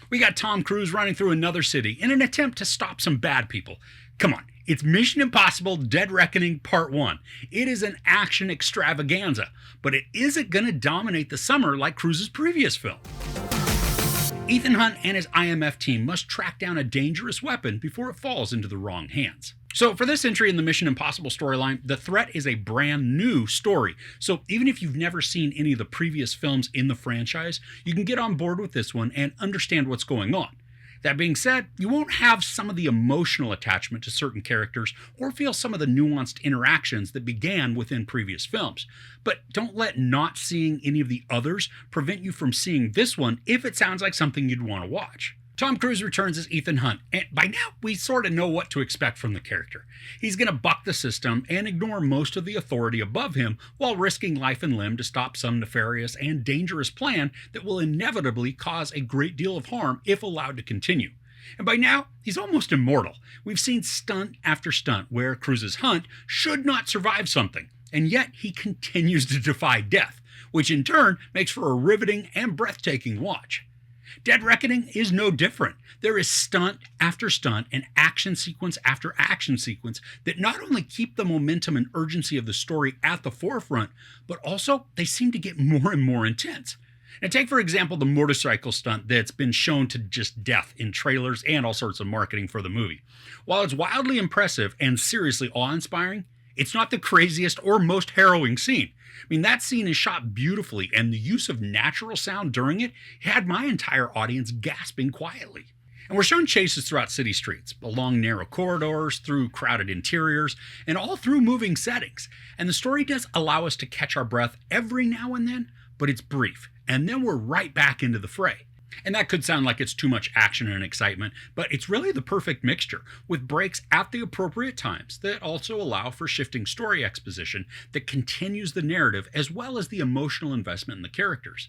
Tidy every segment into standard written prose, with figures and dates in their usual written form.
We got Tom Cruise running through another city in an attempt to stop some bad people. Come on, it's Mission Impossible Dead Reckoning Part 1. It is an action extravaganza, but it isn't going to dominate the summer like Cruise's previous film. Ethan Hunt and his IMF team must track down a dangerous weapon before it falls into the wrong hands. So for this entry in the Mission Impossible storyline, the threat is a brand new story. So even if you've never seen any of the previous films in the franchise, you can get on board with this one and understand what's going on. That being said, you won't have some of the emotional attachment to certain characters or feel some of the nuanced interactions that began within previous films. But don't let not seeing any of the others prevent you from seeing this one if it sounds like something you'd want to watch. Tom Cruise returns as Ethan Hunt, and by now we sort of know what to expect from the character. He's going to buck the system and ignore most of the authority above him while risking life and limb to stop some nefarious and dangerous plan that will inevitably cause a great deal of harm if allowed to continue. And by now, he's almost immortal. We've seen stunt after stunt where Cruise's Hunt should not survive something, and yet he continues to defy death, which in turn makes for a riveting and breathtaking watch. Dead Reckoning is no different. There is stunt after stunt and action sequence after action sequence that not only keep the momentum and urgency of the story at the forefront, but also they seem to get more and more intense. Now take for example the motorcycle stunt that's been shown to just death in trailers and all sorts of marketing for the movie. While it's wildly impressive and seriously awe-inspiring, it's not the craziest or most harrowing scene. I mean, that scene is shot beautifully, and the use of natural sound during it had my entire audience gasping quietly. And we're shown chases throughout city streets, along narrow corridors, through crowded interiors, and all through moving settings. And the story does allow us to catch our breath every now and then, but it's brief, and then we're right back into the fray. And that could sound like it's too much action and excitement, but it's really the perfect mixture, with breaks at the appropriate times that also allow for shifting story exposition that continues the narrative as well as the emotional investment in the characters.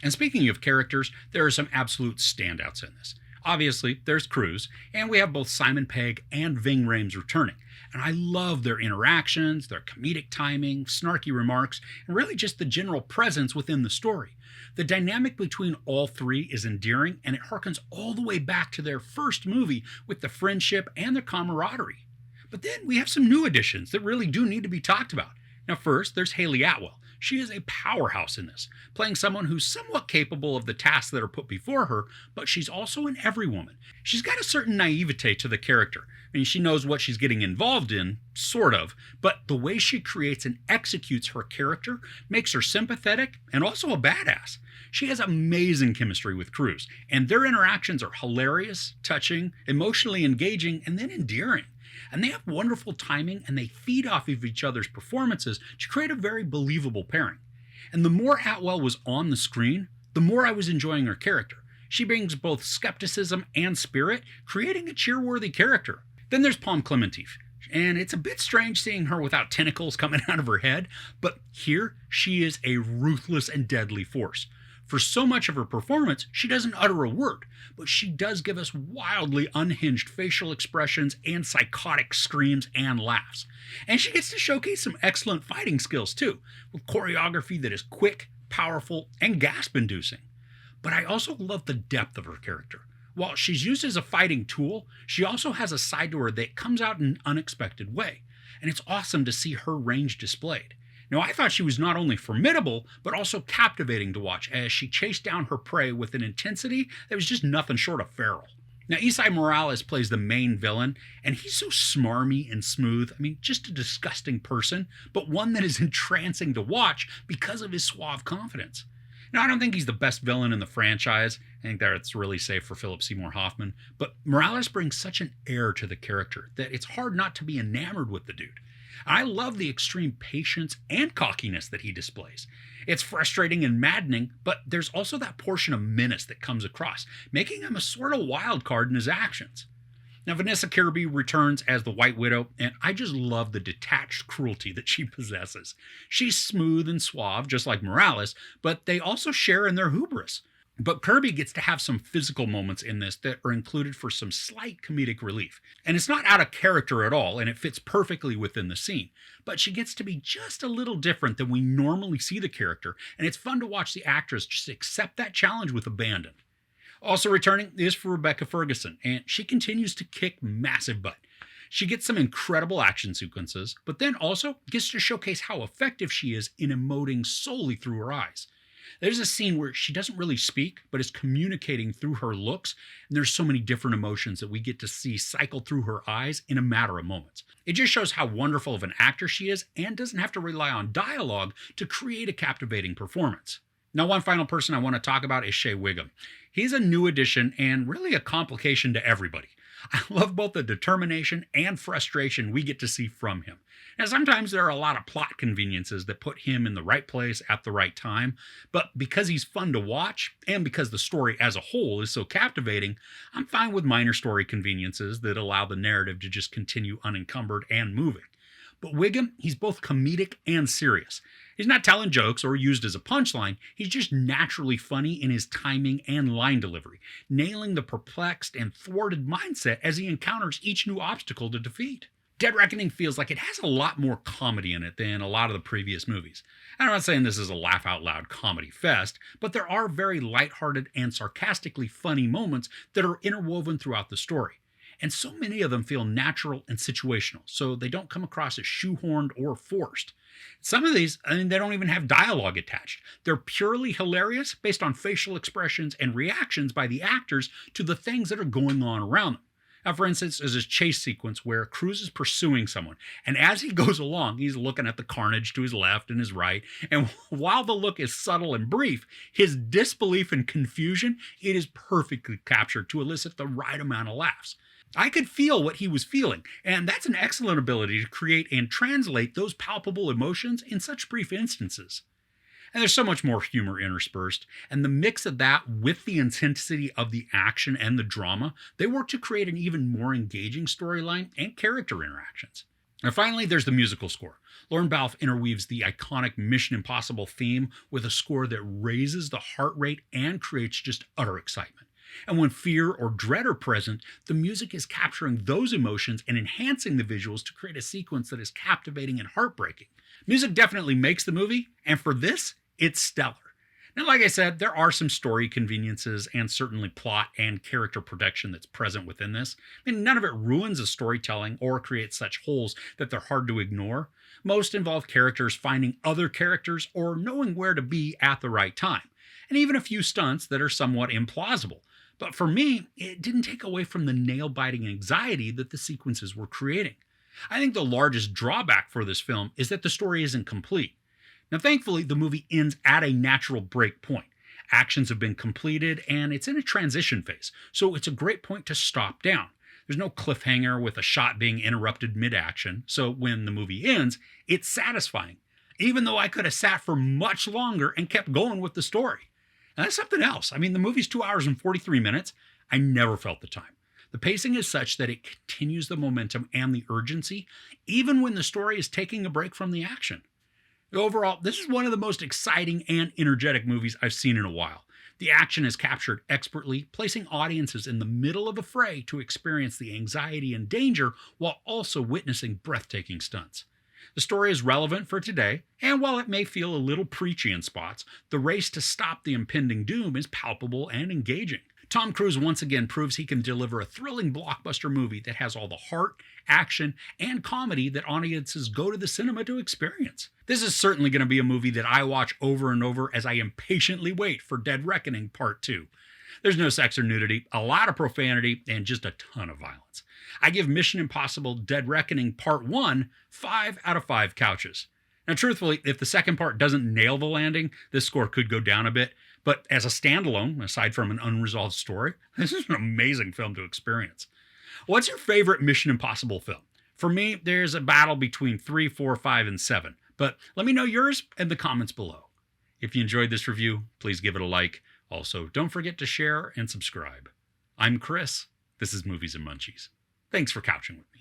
And speaking of characters, there are some absolute standouts in this. Obviously, there's Cruise, and we have both Simon Pegg and Ving Rhames returning. And I love their interactions, their comedic timing, snarky remarks, and really just the general presence within the story. The dynamic between all three is endearing, and it harkens all the way back to their first movie with the friendship and the camaraderie. But then we have some new additions that really do need to be talked about. Now first, there's Hayley Atwell. She is a powerhouse in this, playing someone who's somewhat capable of the tasks that are put before her, but she's also an everywoman. She's got a certain naivete to the character. I mean, she knows what she's getting involved in, sort of, but the way she creates and executes her character makes her sympathetic and also a badass. She has amazing chemistry with Cruise, and their interactions are hilarious, touching, emotionally engaging, and then endearing. And they have wonderful timing, and they feed off of each other's performances to create a very believable pairing. And the more Atwell was on the screen, the more I was enjoying her character. She brings both skepticism and spirit, creating a cheerworthy character. Then there's Pom Klementieff, and it's a bit strange seeing her without tentacles coming out of her head, but here she is a ruthless and deadly force. For so much of her performance, she doesn't utter a word, but she does give us wildly unhinged facial expressions and psychotic screams and laughs. And she gets to showcase some excellent fighting skills too, with choreography that is quick, powerful, and gasp-inducing. But I also love the depth of her character. While she's used as a fighting tool, she also has a side to her that comes out in an unexpected way, and it's awesome to see her range displayed. Now, I thought she was not only formidable, but also captivating to watch as she chased down her prey with an intensity that was just nothing short of feral. Now, Esai Morales plays the main villain, and he's so smarmy and smooth. I mean, just a disgusting person, but one that is entrancing to watch because of his suave confidence. Now, I don't think he's the best villain in the franchise. I think that's really safe for Philip Seymour Hoffman, but Morales brings such an air to the character that it's hard not to be enamored with the dude. I love the extreme patience and cockiness that he displays. It's frustrating and maddening, but there's also that portion of menace that comes across, making him a sort of wild card in his actions. Now, Vanessa Kirby returns as the White Widow, and I just love the detached cruelty that she possesses. She's smooth and suave, just like Morales, but they also share in their hubris. But Kirby gets to have some physical moments in this that are included for some slight comedic relief. And it's not out of character at all, and it fits perfectly within the scene. But she gets to be just a little different than we normally see the character, and it's fun to watch the actress just accept that challenge with abandon. Also returning is for Rebecca Ferguson, and she continues to kick massive butt. She gets some incredible action sequences, but then also gets to showcase how effective she is in emoting solely through her eyes. There's a scene where she doesn't really speak, but is communicating through her looks, and there's so many different emotions that we get to see cycle through her eyes in a matter of moments. It just shows how wonderful of an actor she is and doesn't have to rely on dialogue to create a captivating performance. Now, one final person I want to talk about is Shea Whigham. He's a new addition and really a complication to everybody. I love both the determination and frustration we get to see from him. Now, sometimes there are a lot of plot conveniences that put him in the right place at the right time, but because he's fun to watch, and because the story as a whole is so captivating, I'm fine with minor story conveniences that allow the narrative to just continue unencumbered and moving. But Whigham, he's both comedic and serious. He's not telling jokes or used as a punchline, he's just naturally funny in his timing and line delivery, nailing the perplexed and thwarted mindset as he encounters each new obstacle to defeat. Dead Reckoning feels like it has a lot more comedy in it than a lot of the previous movies. I'm not saying this is a laugh-out-loud comedy fest, but there are very lighthearted and sarcastically funny moments that are interwoven throughout the story. And so many of them feel natural and situational, so they don't come across as shoehorned or forced. Some of these, they don't even have dialogue attached. They're purely hilarious based on facial expressions and reactions by the actors to the things that are going on around them. Now, for instance, there's this chase sequence where Cruz is pursuing someone, and as he goes along, he's looking at the carnage to his left and his right, and while the look is subtle and brief, his disbelief and confusion, it is perfectly captured to elicit the right amount of laughs. I could feel what he was feeling, and that's an excellent ability to create and translate those palpable emotions in such brief instances. And there's so much more humor interspersed, and the mix of that with the intensity of the action and the drama, they work to create an even more engaging storyline and character interactions. And finally, there's the musical score. Lorne Balfe interweaves the iconic Mission Impossible theme with a score that raises the heart rate and creates just utter excitement. And when fear or dread are present, the music is capturing those emotions and enhancing the visuals to create a sequence that is captivating and heartbreaking. Music definitely makes the movie, and for this, it's stellar. Now, like I said, there are some story conveniences and certainly plot and character production that's present within this. None of it ruins the storytelling or creates such holes that they're hard to ignore. Most involve characters finding other characters or knowing where to be at the right time, and even a few stunts that are somewhat implausible. But for me, it didn't take away from the nail-biting anxiety that the sequences were creating. I think the largest drawback for this film is that the story isn't complete. Now, thankfully, the movie ends at a natural break point. Actions have been completed, and it's in a transition phase, so it's a great point to stop down. There's no cliffhanger with a shot being interrupted mid-action, so when the movie ends, it's satisfying, even though I could have sat for much longer and kept going with the story. And that's something else. The movie's 2 hours and 43 minutes. I never felt the time. The pacing is such that it continues the momentum and the urgency, even when the story is taking a break from the action. Overall, this is one of the most exciting and energetic movies I've seen in a while. The action is captured expertly, placing audiences in the middle of a fray to experience the anxiety and danger while also witnessing breathtaking stunts. The story is relevant for today, and while it may feel a little preachy in spots, the race to stop the impending doom is palpable and engaging. Tom Cruise once again proves he can deliver a thrilling blockbuster movie that has all the heart, action, and comedy that audiences go to the cinema to experience. This is certainly going to be a movie that I watch over and over as I impatiently wait for Dead Reckoning Part 2. There's no sex or nudity, a lot of profanity, and just a ton of violence. I give Mission Impossible Dead Reckoning Part 1 5 out of 5 couches. Now, truthfully, if the second part doesn't nail the landing, this score could go down a bit. But as a standalone, aside from an unresolved story, this is an amazing film to experience. What's your favorite Mission Impossible film? For me, there's a battle between 3, 4, 5, and 7. But let me know yours in the comments below. If you enjoyed this review, please give it a like. Also, don't forget to share and subscribe. I'm Chris. This is Movies and Munchies. Thanks for couching with me.